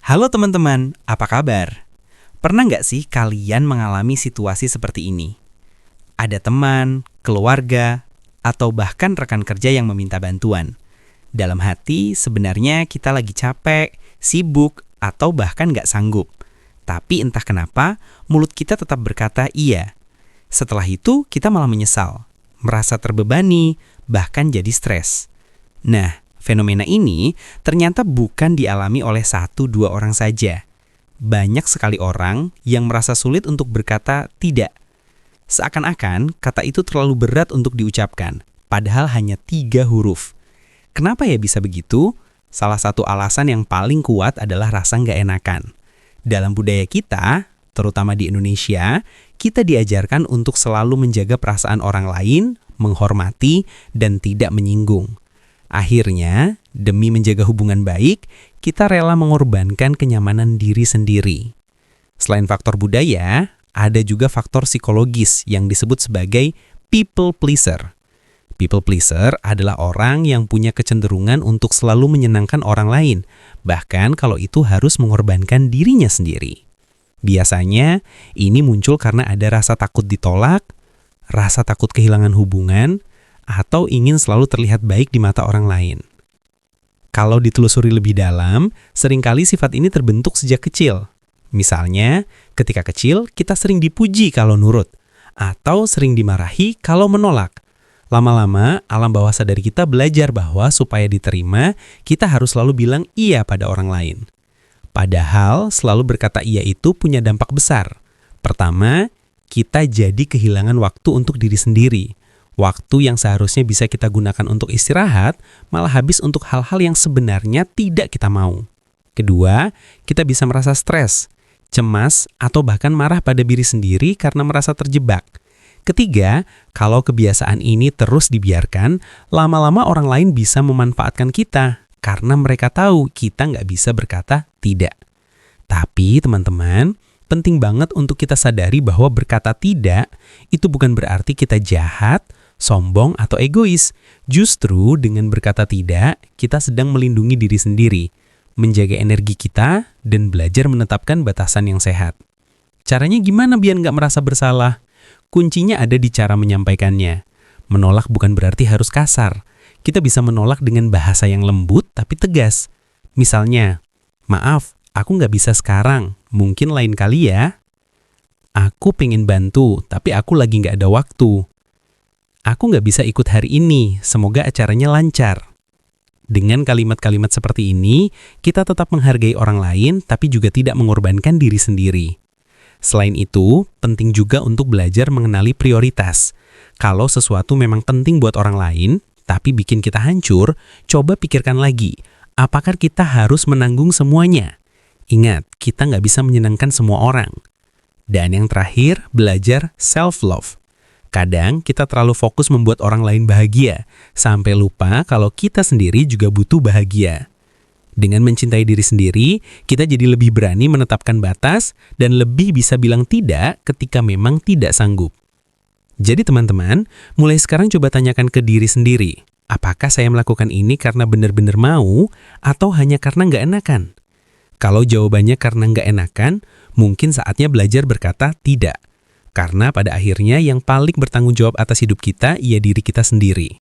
Halo teman-teman, apa kabar? Pernah nggak sih kalian mengalami situasi seperti ini? Ada teman, keluarga, atau bahkan rekan kerja yang meminta bantuan. Dalam hati sebenarnya kita lagi capek, sibuk, atau bahkan nggak sanggup. Tapi entah kenapa, mulut kita tetap berkata iya. Setelah itu kita malah menyesal, merasa terbebani, bahkan jadi stres. Nah, fenomena ini ternyata bukan dialami oleh 1-2 orang saja. Banyak sekali orang yang merasa sulit untuk berkata tidak. Seakan-akan kata itu terlalu berat untuk diucapkan, padahal hanya 3 huruf. Kenapa ya bisa begitu? Salah satu alasan yang paling kuat adalah rasa nggak enakan. Dalam budaya kita, terutama di Indonesia, kita diajarkan untuk selalu menjaga perasaan orang lain, menghormati, dan tidak menyinggung. Akhirnya, demi menjaga hubungan baik, kita rela mengorbankan kenyamanan diri sendiri. Selain faktor budaya, ada juga faktor psikologis yang disebut sebagai people pleaser. People pleaser adalah orang yang punya kecenderungan untuk selalu menyenangkan orang lain, bahkan kalau itu harus mengorbankan dirinya sendiri. Biasanya, ini muncul karena ada rasa takut ditolak, rasa takut kehilangan hubungan, atau ingin selalu terlihat baik di mata orang lain. Kalau ditelusuri lebih dalam, seringkali sifat ini terbentuk sejak kecil. Misalnya, ketika kecil kita sering dipuji kalau nurut, atau sering dimarahi kalau menolak. Lama-lama, alam bawah sadar kita belajar bahwa supaya diterima, kita harus selalu bilang iya pada orang lain. Padahal, selalu berkata iya itu punya dampak besar. Pertama, kita jadi kehilangan waktu untuk diri sendiri. Waktu yang seharusnya bisa kita gunakan untuk istirahat, malah habis untuk hal-hal yang sebenarnya tidak kita mau. Kedua, kita bisa merasa stres, cemas, atau bahkan marah pada diri sendiri karena merasa terjebak. Ketiga, kalau kebiasaan ini terus dibiarkan, lama-lama orang lain bisa memanfaatkan kita karena mereka tahu kita nggak bisa berkata tidak. Tapi teman-teman, penting banget untuk kita sadari bahwa berkata tidak itu bukan berarti kita jahat, sombong, atau egois. Justru dengan berkata tidak, kita sedang melindungi diri sendiri, menjaga energi kita, dan belajar menetapkan batasan yang sehat. Caranya gimana biar nggak merasa bersalah? Kuncinya ada di cara menyampaikannya. Menolak bukan berarti harus kasar. Kita bisa menolak dengan bahasa yang lembut tapi tegas. Misalnya, maaf, aku nggak bisa sekarang, mungkin lain kali ya. Aku pengen bantu, tapi aku lagi nggak ada waktu. Aku nggak bisa ikut hari ini, semoga acaranya lancar. Dengan kalimat-kalimat seperti ini, kita tetap menghargai orang lain, tapi juga tidak mengorbankan diri sendiri. Selain itu, penting juga untuk belajar mengenali prioritas. Kalau sesuatu memang penting buat orang lain, tapi bikin kita hancur, coba pikirkan lagi, apakah kita harus menanggung semuanya? Ingat, kita nggak bisa menyenangkan semua orang. Dan yang terakhir, belajar self-love. Kadang kita terlalu fokus membuat orang lain bahagia, sampai lupa kalau kita sendiri juga butuh bahagia. Dengan mencintai diri sendiri, kita jadi lebih berani menetapkan batas dan lebih bisa bilang tidak ketika memang tidak sanggup. Jadi teman-teman, mulai sekarang coba tanyakan ke diri sendiri, apakah saya melakukan ini karena benar-benar mau atau hanya karena nggak enakan? Kalau jawabannya karena nggak enakan, mungkin saatnya belajar berkata tidak. Karena pada akhirnya yang paling bertanggung jawab atas hidup kita, ia diri kita sendiri.